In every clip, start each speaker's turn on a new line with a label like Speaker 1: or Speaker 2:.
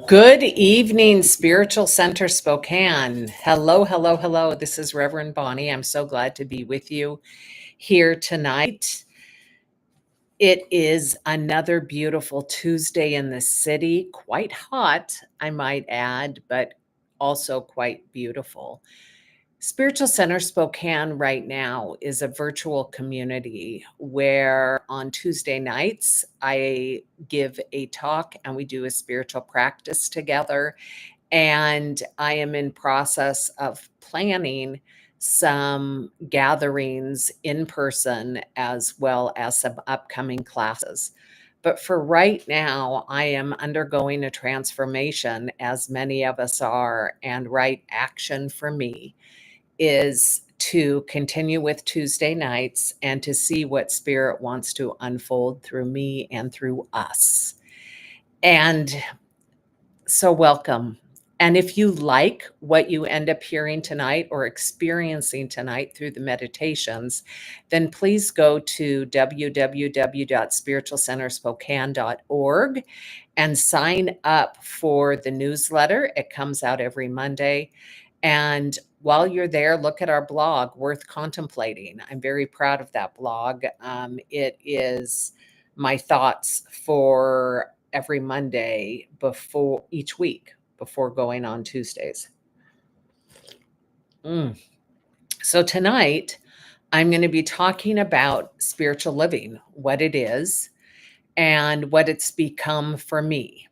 Speaker 1: Good evening, Spiritual Center Spokane. Hello, hello, hello. This is Reverend Bonnie. I'm so glad to be with you here tonight. It is another beautiful Tuesday in the city, quite hot, I might add, but also quite beautiful. Spiritual Center Spokane right now is a virtual community where on Tuesday nights I give a talk and we do a spiritual practice together. And I am in process of planning some gatherings in person as well as some upcoming classes. But for right now, I am undergoing a transformation, as many of us are, and right action for me is to continue with Tuesday nights and to see what Spirit wants to unfold through me and through us. And so, welcome. And if you like what you end up hearing tonight or experiencing tonight through the meditations, then please go to www.spiritualcenterspokane.org and sign up for the newsletter. It comes out every Monday. And while you're there, look at our blog, Worth Contemplating. I'm very proud of that blog. It is my thoughts for every Monday before each week before going on Tuesdays. So tonight, I'm going to be talking about spiritual living, what it is, and what it's become for me.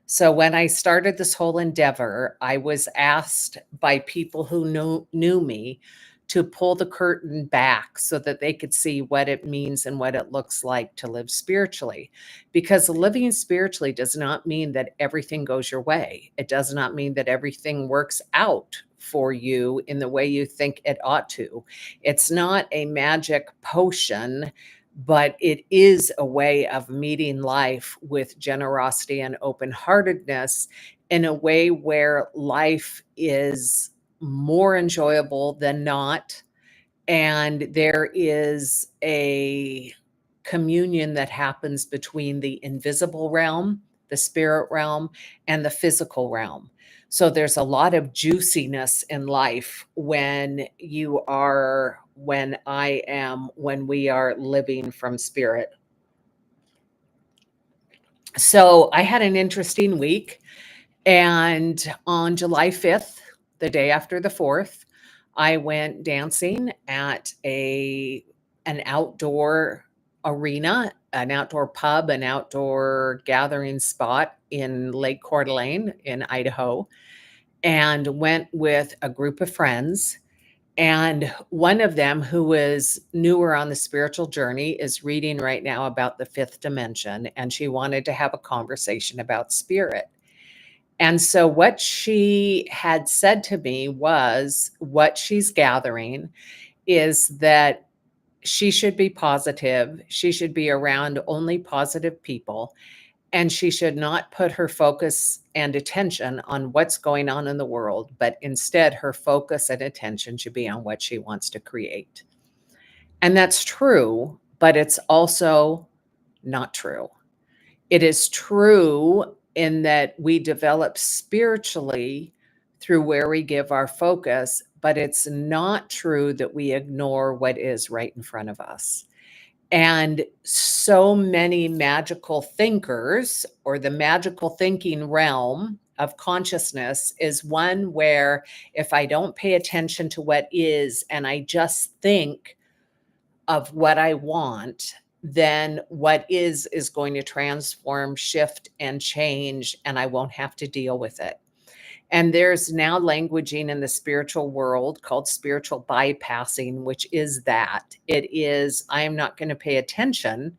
Speaker 1: So when I started this whole endeavor, I was asked by people who knew me to pull the curtain back so that they could see what it means and what it looks like to live spiritually. Because living spiritually does not mean that everything goes your way. It does not mean that everything works out for you in the way you think it ought to. It's not a magic potion, but it is a way of meeting life with generosity and open-heartedness in a way where life is more enjoyable than not. And there is a communion that happens between the invisible realm, the spirit realm, and the physical realm. So there's a lot of juiciness in life when we are living from spirit. So I had an interesting week. And on July 5th, the day after the 4th, I went dancing at an outdoor arena, an outdoor pub, an outdoor gathering spot in Lake Coeur d'Alene in Idaho, and went with a group of friends. And one of them, who was newer on the spiritual journey, is reading right now about the fifth dimension, and she wanted to have a conversation about spirit. And so what she had said to me was what she's gathering is that she should be positive. She should be around only positive people. And she should not put her focus and attention on what's going on in the world, but instead her focus and attention should be on what she wants to create. And that's true, but it's also not true. It is true in that we develop spiritually through where we give our focus, but it's not true that we ignore what is right in front of us. And so many magical thinkers, or the magical thinking realm of consciousness, is one where if I don't pay attention to what is and I just think of what I want, then what is going to transform, shift, and change, and I won't have to deal with it. And there's now languaging in the spiritual world called spiritual bypassing, which is that it is, I am not going to pay attention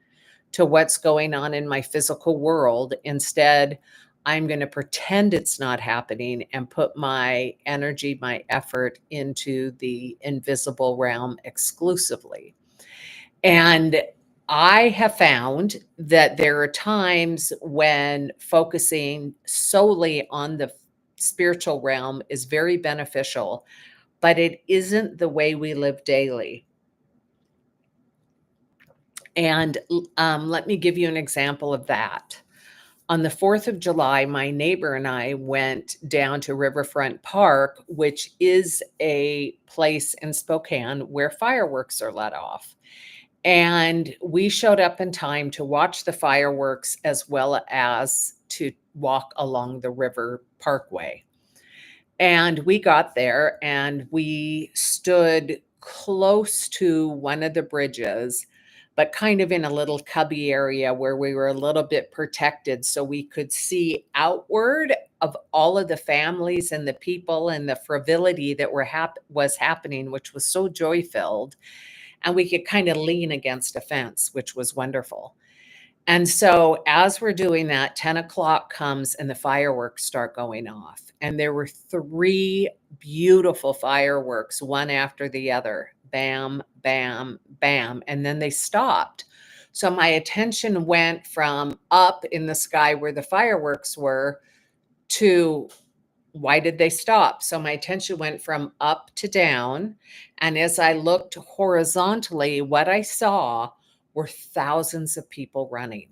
Speaker 1: to what's going on in my physical world. Instead, I'm going to pretend it's not happening and put my energy, my effort into the invisible realm exclusively. And I have found that there are times when focusing solely on the spiritual realm is very beneficial, but it isn't the way we live daily. And let me give you an example of that. On the 4th of July, my neighbor and I went down to Riverfront Park, which is a place in Spokane where fireworks are let off. And we showed up in time to watch the fireworks as well as to walk along the river parkway. And we got there and we stood close to one of the bridges, but kind of in a little cubby area where we were a little bit protected so we could see outward of all of the families and the people and the frivolity that was happening, which was so joy-filled. And we could kind of lean against a fence, which was wonderful. And so as we're doing that, 10 o'clock comes and the fireworks start going off. And there were three beautiful fireworks, one after the other. Bam, bam, bam. And then they stopped. So my attention went from up in the sky where the fireworks were to why did they stop? So my attention went from up to down. And as I looked horizontally, what I saw were thousands of people running.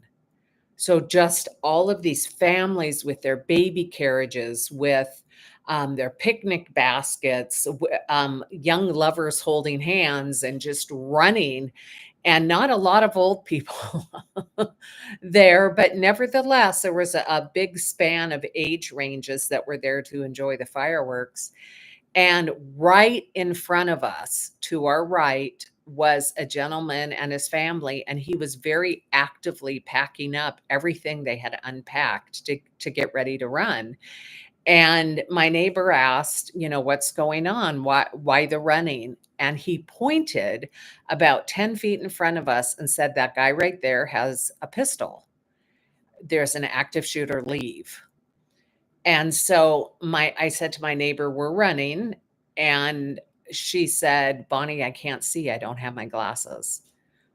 Speaker 1: So just all of these families with their baby carriages, with their picnic baskets, young lovers holding hands and just running, and not a lot of old people there, but nevertheless, there was a big span of age ranges that were there to enjoy the fireworks. And right in front of us, to our right, was a gentleman and his family, and he was very actively packing up everything they had unpacked to get ready to run. And my neighbor asked, what's going on? Why the running? And he pointed about 10 feet in front of us and said, that guy right there has a pistol. There's an active shooter, leave. And so I said to my neighbor, we're running. And she said, Bonnie, I can't see. I don't have my glasses.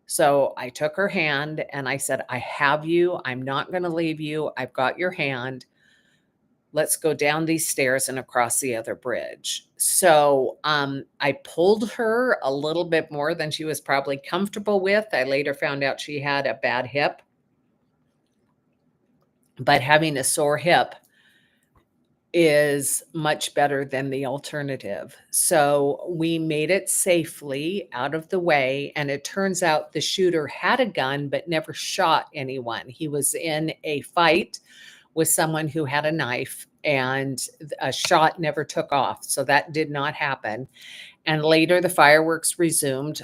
Speaker 1: So I took her hand and I said, I have you. I'm not going to leave you. I've got your hand. Let's go down these stairs and across the other bridge. So I pulled her a little bit more than she was probably comfortable with. I later found out she had a bad hip. But having a sore hip is much better than the alternative. So we made it safely out of the way. And it turns out the shooter had a gun, but never shot anyone. He was in a fight with someone who had a knife, and a shot never took off. So that did not happen. And later the fireworks resumed,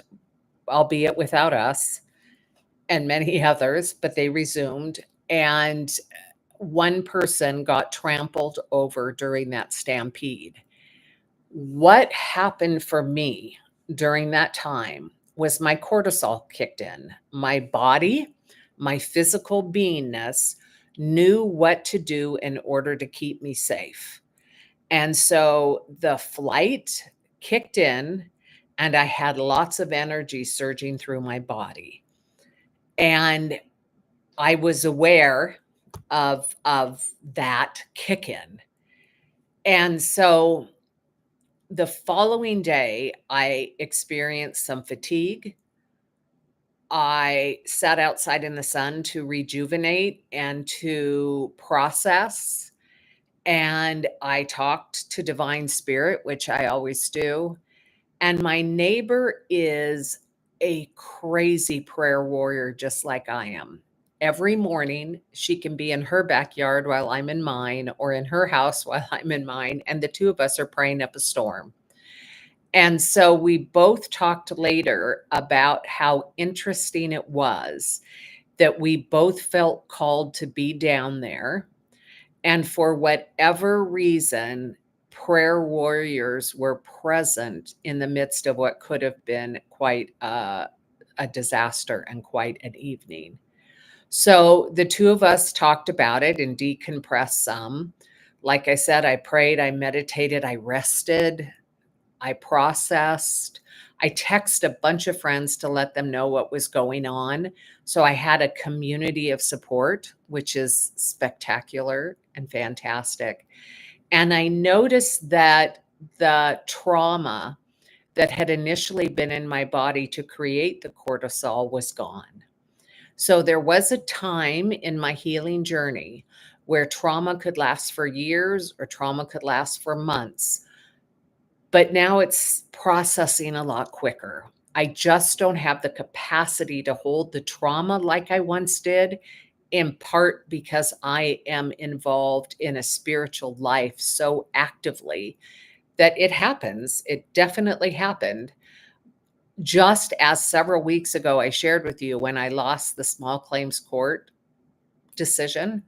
Speaker 1: albeit without us and many others, but they resumed. And one person got trampled over during that stampede. What happened for me during that time was my cortisol kicked in. My body, my physical beingness knew what to do in order to keep me safe. And so the flight kicked in, and I had lots of energy surging through my body. And I was aware of that kick in. And so the following day, I experienced some fatigue. I sat outside in the sun to rejuvenate and to process. And I talked to Divine Spirit, which I always do. And my neighbor is a crazy prayer warrior, just like I am. Every morning, she can be in her backyard while I'm in mine, or in her house while I'm in mine, and the two of us are praying up a storm. And so we both talked later about how interesting it was that we both felt called to be down there. And for whatever reason, prayer warriors were present in the midst of what could have been quite a disaster and quite an evening. So the two of us talked about it and decompressed some. Like I said, I prayed, I meditated, I rested, I processed. I texted a bunch of friends to let them know what was going on. So I had a community of support, which is spectacular and fantastic. And I noticed that the trauma that had initially been in my body to create the cortisol was gone. So there was a time in my healing journey where trauma could last for years or trauma could last for months, but now it's processing a lot quicker. I just don't have the capacity to hold the trauma like I once did, in part because I am involved in a spiritual life so actively that it happens. It definitely happened. Just as several weeks ago, I shared with you when I lost the small claims court decision,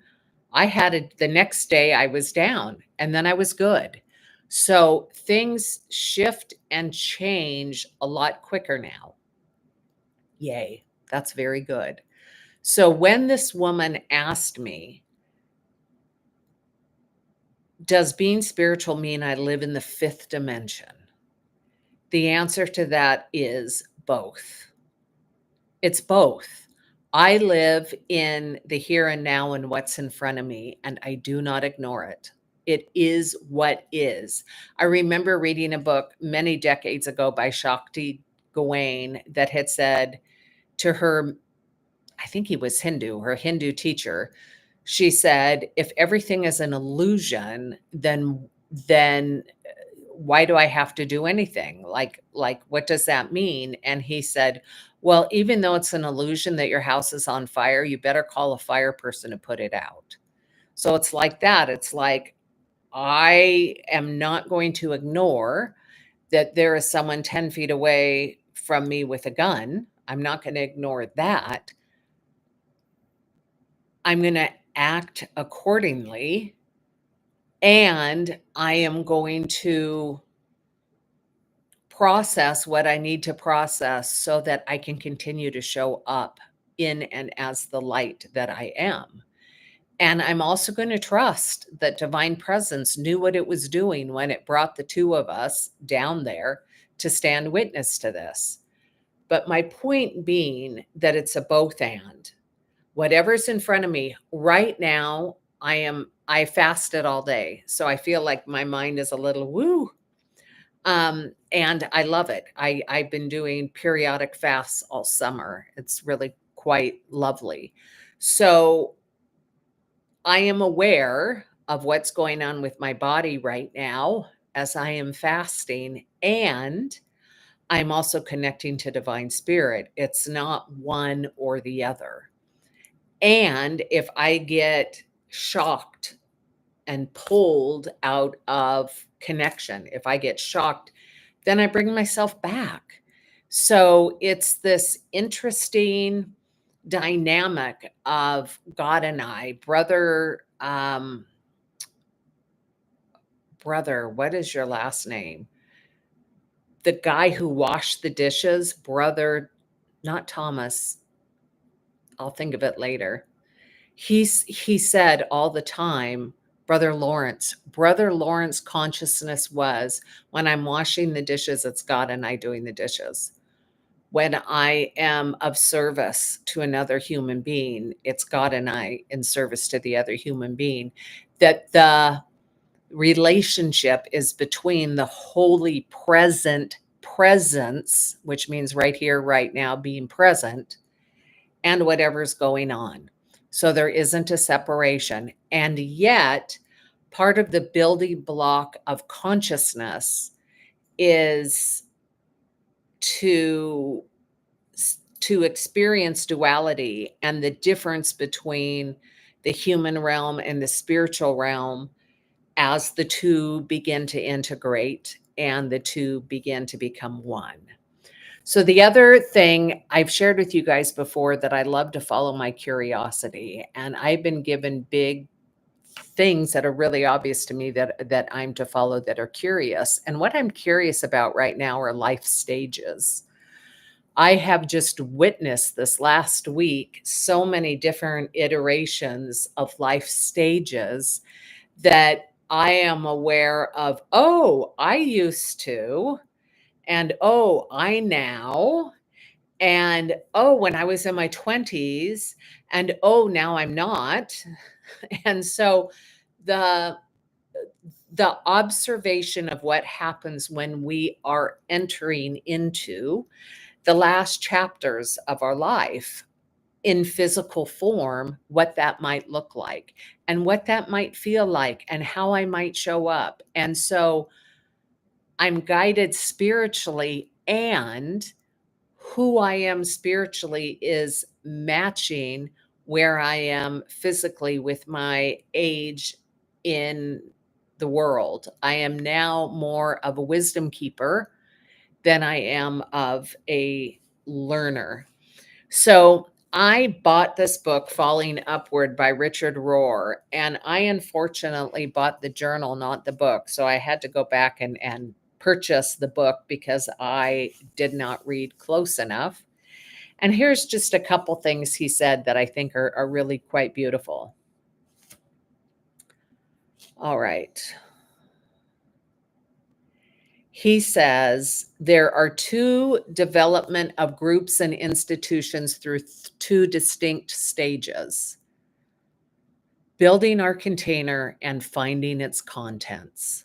Speaker 1: I had it the next day I was down and then I was good. So things shift and change a lot quicker now. Yay. That's very good. So when this woman asked me, does being spiritual mean I live in the fifth dimension? The answer to that is both. It's both. I live in the here and now and what's in front of me, and I do not ignore it. It is what is. I remember reading a book many decades ago by Shakti Gawain that had said to her, I think he was Hindu, her Hindu teacher, she said, if everything is an illusion, then why do I have to do anything? Like what does that mean? And he said, well, even though it's an illusion that your house is on fire, you better call a fire person to put it out. So it's like that. It's like I am not going to ignore that there is someone 10 feet away from me with a gun. I'm not going to ignore that. I'm going to act accordingly. And I am going to process what I need to process so that I can continue to show up in and as the light that I am. And I'm also going to trust that divine presence knew what it was doing when it brought the two of us down there to stand witness to this. But my point being that it's a both and. Whatever's in front of me right now, I fasted all day. So I feel like my mind is a little woo. And I love it. I've been doing periodic fasts all summer. It's really quite lovely. So I am aware of what's going on with my body right now as I am fasting, and I'm also connecting to divine spirit. It's not one or the other. And if I get shocked and pulled out of connection, if I get shocked, then I bring myself back. So it's this interesting dynamic of God and I, brother, what is your last name? The guy who washed the dishes, brother, not Thomas. I'll think of it later. He said all the time, Brother Lawrence consciousness was when I'm washing the dishes, it's God and I doing the dishes. When I am of service to another human being, it's God and I in service to the other human being. That the relationship is between the holy present presence, which means right here, right now, being present, and whatever's going on. So there isn't a separation. And yet, part of the building block of consciousness is to to experience duality and the difference between the human realm and the spiritual realm as the two begin to integrate and the two begin to become one. So the other thing I've shared with you guys before that I love to follow my curiosity, and I've been given big things that are really obvious to me that I'm to follow that are curious. And what I'm curious about right now are life stages. I have just witnessed this last week so many different iterations of life stages that I am aware of, oh, I used to, and oh, I now, and oh, when I was in my 20s, and oh, now I'm not. And so the the observation of what happens when we are entering into the last chapters of our life in physical form what that might look like and what that might feel like and how I might show up. And so I'm guided spiritually, and who I am spiritually is matching where I am physically with my age in the world. I am now more of a wisdom keeper than I am of a learner. So I bought this book, Falling Upward by Richard Rohr, and I unfortunately bought the journal, not the book. So I had to go back and purchase the book because I did not read close enough. And here's just a couple things he said that I think are really quite beautiful. All right. He says there are two development of groups and institutions through two distinct stages: building our container and finding its contents.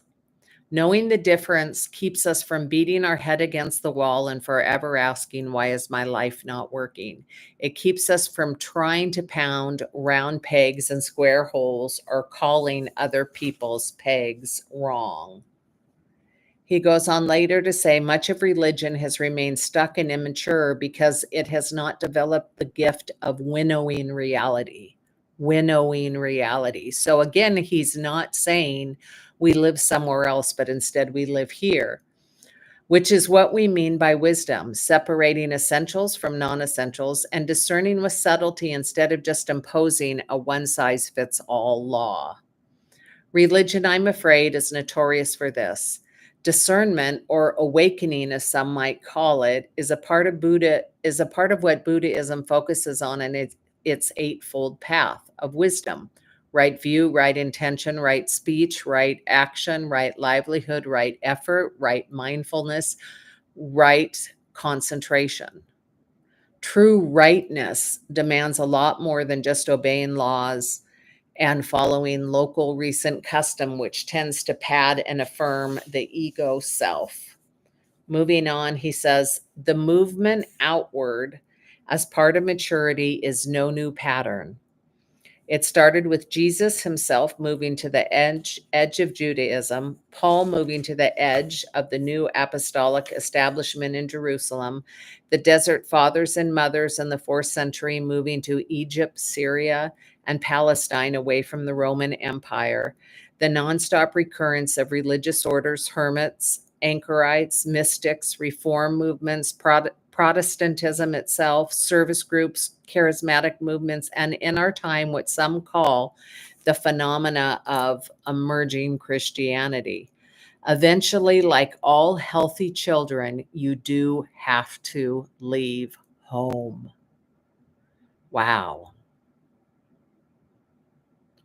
Speaker 1: Knowing the difference keeps us from beating our head against the wall and forever asking, why is my life not working? It keeps us from trying to pound round pegs and square holes or calling other people's pegs wrong. He goes on later to say much of religion has remained stuck and immature because it has not developed the gift of winnowing reality. Winnowing reality. So again, he's not saying we live somewhere else, but instead we live here, which is what we mean by wisdom: separating essentials from non essentials and discerning with subtlety instead of just imposing a one size fits all law. Religion, I'm afraid, is notorious for this. Discernment, or awakening as some might call it, is a part of what Buddhism focuses on in its eightfold path of wisdom: right view, right intention, right speech, right action, right livelihood, right effort, right mindfulness, right concentration. True rightness demands a lot more than just obeying laws and following local recent custom, which tends to pad and affirm the ego self. Moving on, he says, the movement outward as part of maturity is no new pattern. It started with Jesus himself moving to the edge of Judaism, Paul moving to the edge of the new apostolic establishment in Jerusalem, the desert fathers and mothers in the 4th century moving to Egypt, Syria, and Palestine away from the Roman Empire, the nonstop recurrence of religious orders, hermits, anchorites, mystics, reform movements, Protestantism itself, service groups, charismatic movements, and in our time, what some call the phenomena of emerging Christianity. Eventually, like all healthy children, you do have to leave home. Wow.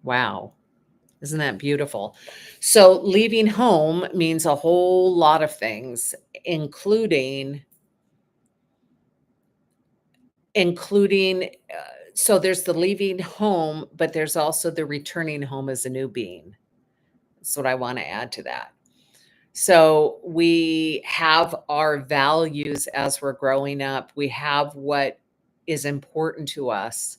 Speaker 1: Wow. Isn't that beautiful? So, leaving home means a whole lot of things, including including so there's the leaving home, but there's also the returning home as a new being. That's what I want to add to that. So we have our values as we're growing up. We have what is important to us.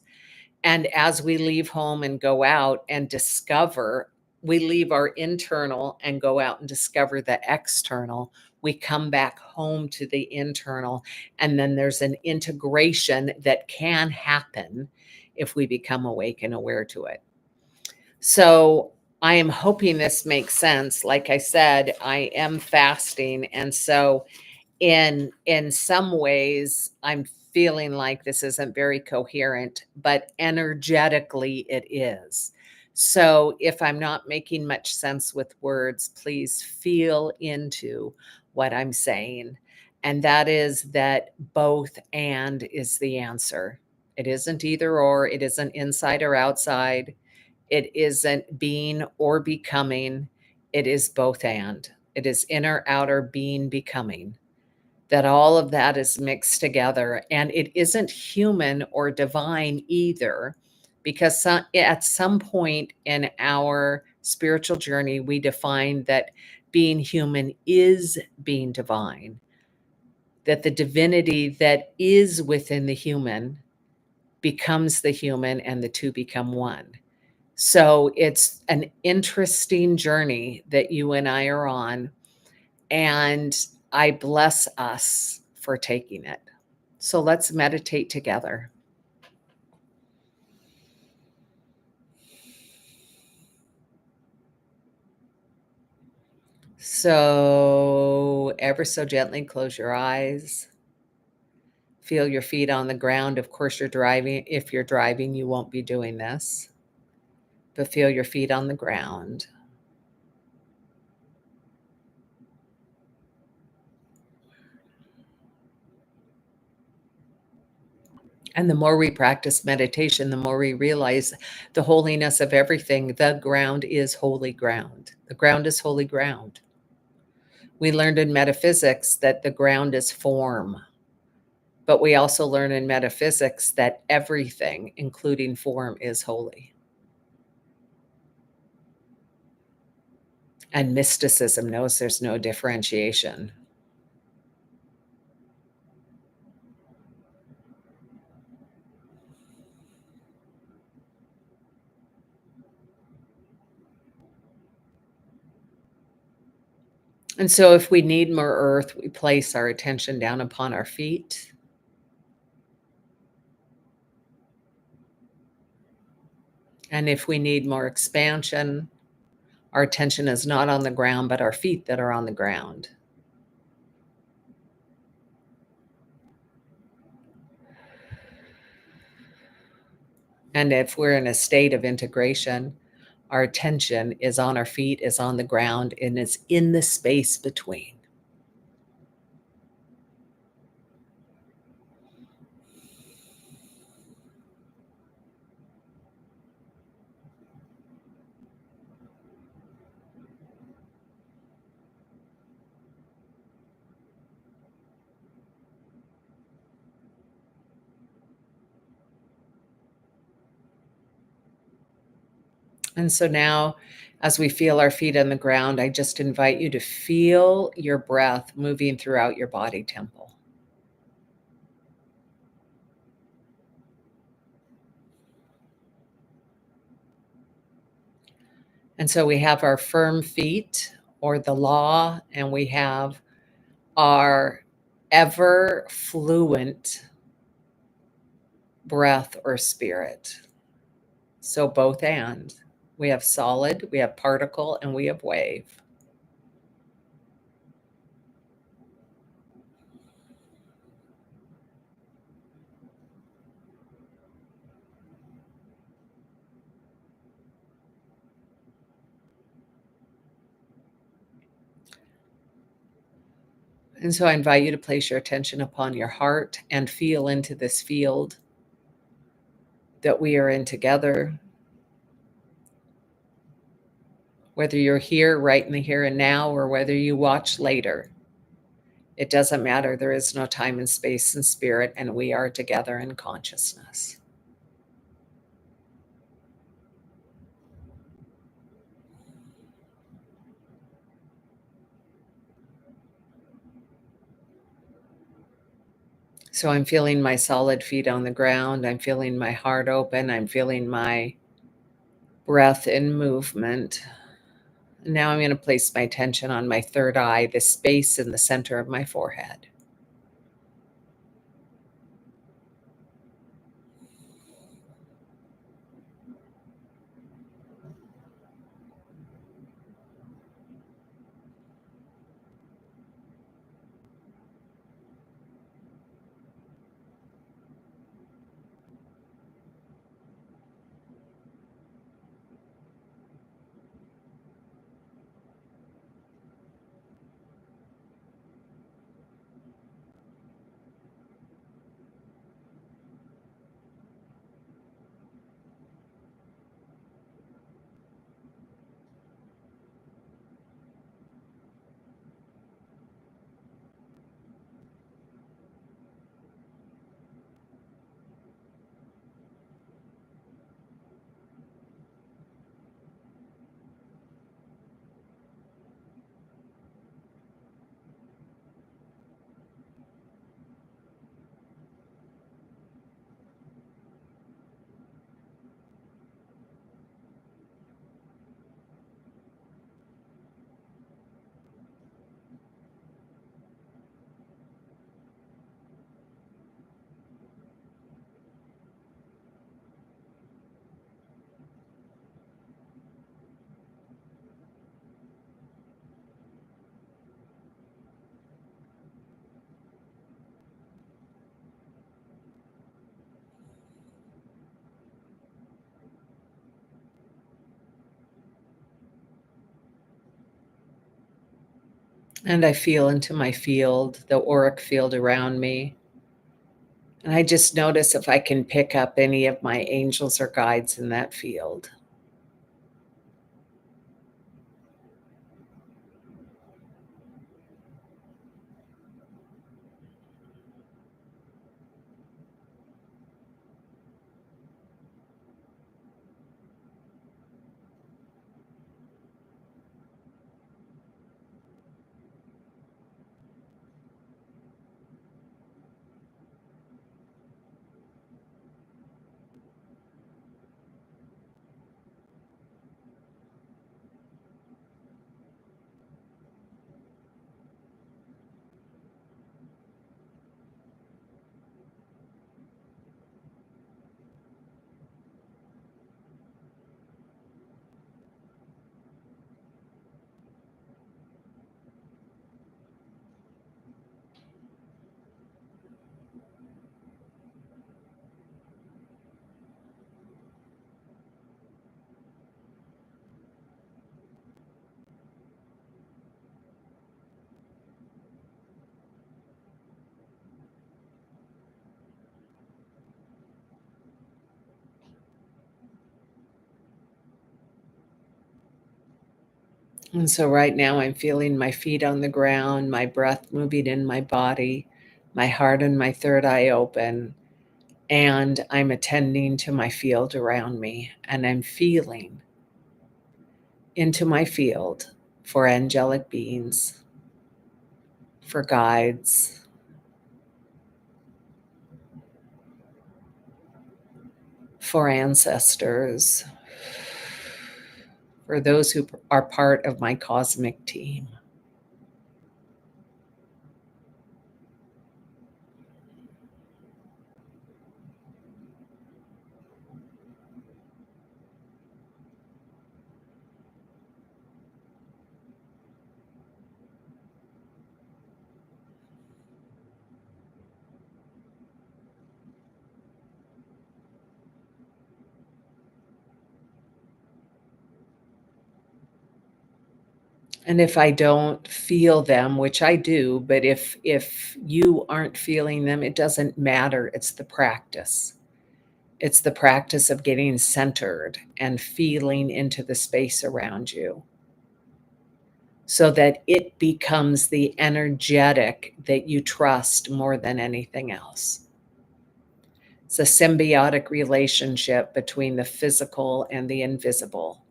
Speaker 1: And as we leave home and go out and discover, we leave our internal and go out and discover the external. We come back home to the internal. And then there's an integration that can happen if we become awake and aware to it. So I am hoping this makes sense. Like I said, I am fasting. And so in some ways I'm feeling like this isn't very coherent, but energetically it is. So if I'm not making much sense with words, please feel into what I'm saying. And that is that both and is the answer. It isn't either or, it isn't inside or outside, it isn't being or becoming, it is both and. It is inner, outer, being, becoming, that all of that is mixed together. And it isn't human or divine either, because at some point in our spiritual journey, we define that being human is being divine, that the divinity that is within the human becomes the human, and the two become one. So it's an interesting journey that you and I are on, and I bless us for taking it. So let's meditate together. So ever so gently close your eyes. Feel your feet on the ground. Of course, you're driving. If you're driving, you won't be doing this, but feel your feet on the ground. And the more we practice meditation, the more we realize the holiness of everything. The ground is holy ground. The ground is holy ground. We learned in metaphysics that the ground is form, but we also learn in metaphysics that everything, including form, is holy. And mysticism knows there's no differentiation. And so, if we need more earth, we place our attention down upon our feet. And if we need more expansion, our attention is not on the ground, but our feet that are on the ground. And if we're in a state of integration, our attention is on our feet, is on the ground, and is in the space between. And so now, as we feel our feet on the ground, I just invite you to feel your breath moving throughout your body temple. And so we have our firm feet or the law, and we have our ever fluent breath or spirit. So both and. We have solid, we have particle, and we have wave. And so I invite you to place your attention upon your heart and feel into this field that we are in together. Whether you're here right in the here and now or whether you watch later, it doesn't matter. There is no time and space and spirit, and we are together in consciousness. So I'm feeling my solid feet on the ground. I'm feeling my heart open. I'm feeling my breath in movement. Now I'm going to place my attention on my third eye, the space in the center of my forehead. And I feel into my field, the auric field around me. And I just notice if I can pick up any of my angels or guides in that field. And so right now I'm feeling my feet on the ground, my breath moving in my body, my heart and my third eye open, and I'm attending to my field around me, and I'm feeling into my field for angelic beings, for guides, for ancestors, for those who are part of my cosmic team. And if I don't feel them, which I do, but if you aren't feeling them, it doesn't matter. It's the practice. It's the practice of getting centered and feeling into the space around you so that it becomes the energetic that you trust more than anything else. It's a symbiotic relationship between the physical and the invisible.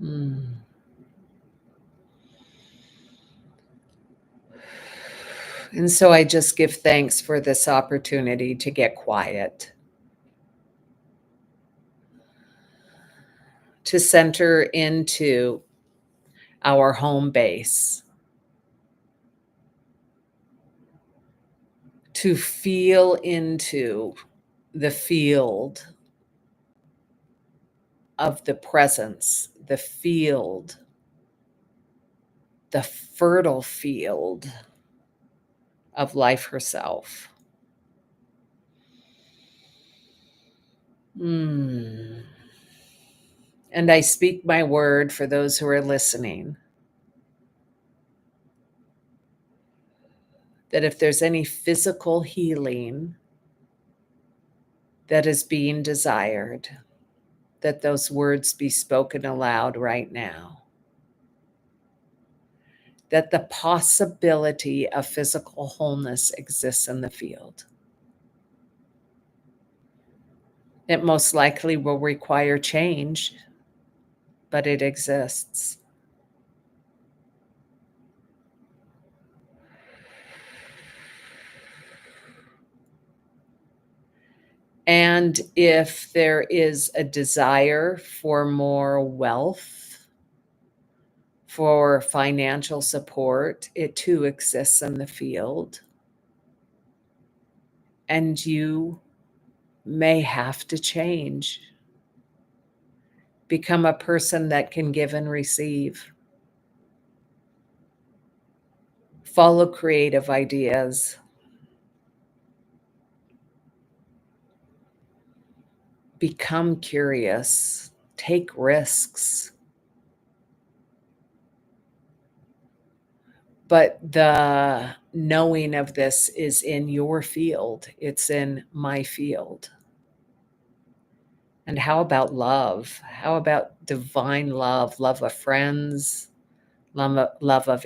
Speaker 1: Mm. And so I just give thanks for this opportunity to get quiet, to center into our home base, to feel into the field of the presence, the field, the fertile field of life herself. Mm. And I speak my word for those who are listening that if there's any physical healing that is being desired, that those words be spoken aloud right now. That the possibility of physical wholeness exists in the field. It most likely will require change, but it exists. And if there is a desire for more wealth, for financial support, it too exists in the field. And you may have to change, become a person that can give and receive, follow creative ideas, become curious, take risks. But the knowing of this is in your field, it's in my field. And how about love? How about divine love, love of friends, love of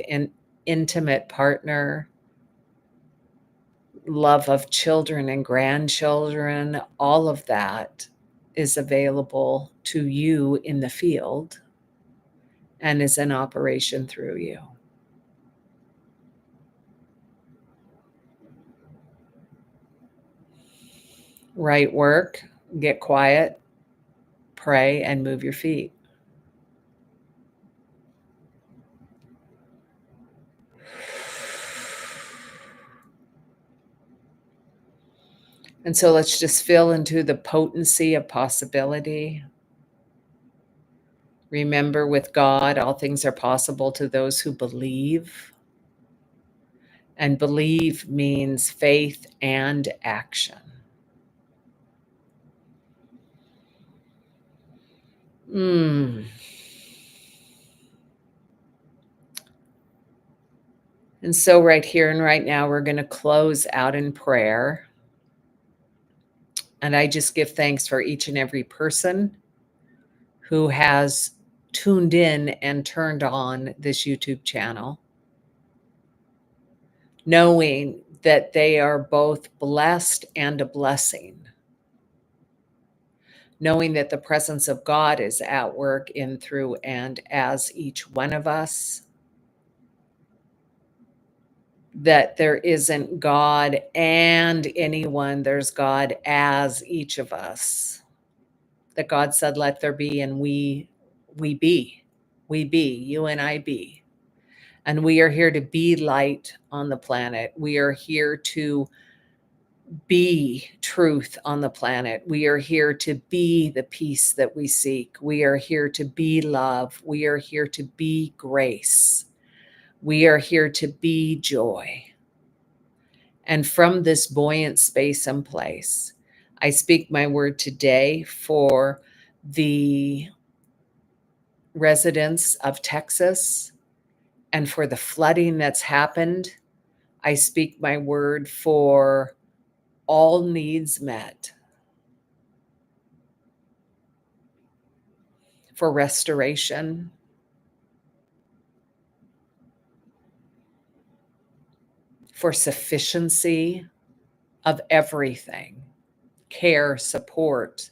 Speaker 1: intimate partner, love of children and grandchildren? All of that is available to you in the field and is in operation through you. Right work, get quiet, pray, and move your feet. And so let's just feel into the potency of possibility. Remember, with God, all things are possible to those who believe. And believe means faith and action. Mm. And so, right here and right now, we're going to close out in prayer. And I just give thanks for each and every person who has tuned in and turned on this YouTube channel, knowing that they are both blessed and a blessing, knowing that the presence of God is at work in, through, and as each one of us, that there isn't God and anyone, there's God as each of us, that God said, let there be, and we be, you and I be. And we are here to be light on the planet. We are here to be truth on the planet. We are here to be the peace that we seek. We are here to be love. We are here to be grace. We are here to be joy. And from this buoyant space and place, I speak my word today for the residents of Texas and for the flooding that's happened. I speak my word for all needs met, for restoration, for sufficiency of everything: care, support,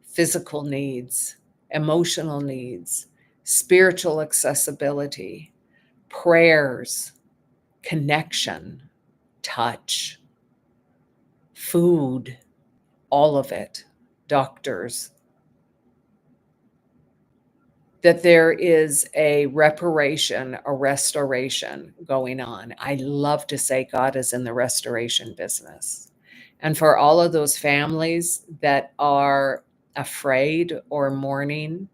Speaker 1: physical needs, emotional needs, spiritual accessibility, prayers, connection, touch, food, all of it, doctors. That there is a reparation, a restoration going on. I love to say God is in the restoration business. And for all of those families that are afraid or mourning,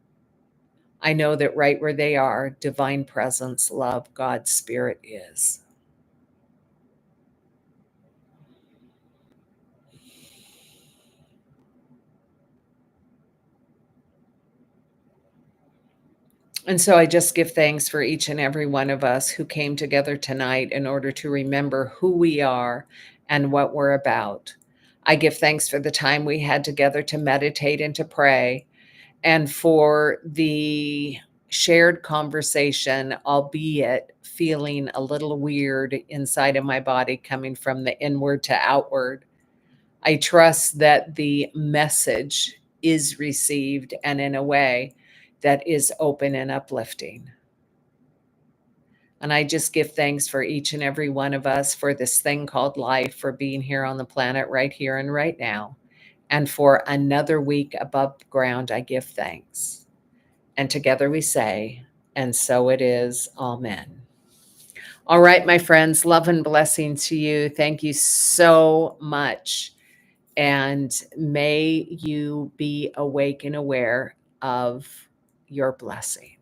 Speaker 1: I know that right where they are, divine presence, love, God's spirit is. And so I just give thanks for each and every one of us who came together tonight in order to remember who we are and what we're about. I give thanks for the time we had together to meditate and to pray, and for the shared conversation, albeit feeling a little weird inside of my body, coming from the inward to outward. I trust that the message is received, and in a way that is open and uplifting. And I just give thanks for each and every one of us, for this thing called life, for being here on the planet right here and right now. And for another week above ground, I give thanks. And together we say, and so it is. Amen. All right, my friends, love and blessing to you. Thank you so much. And may you be awake and aware of your blessing.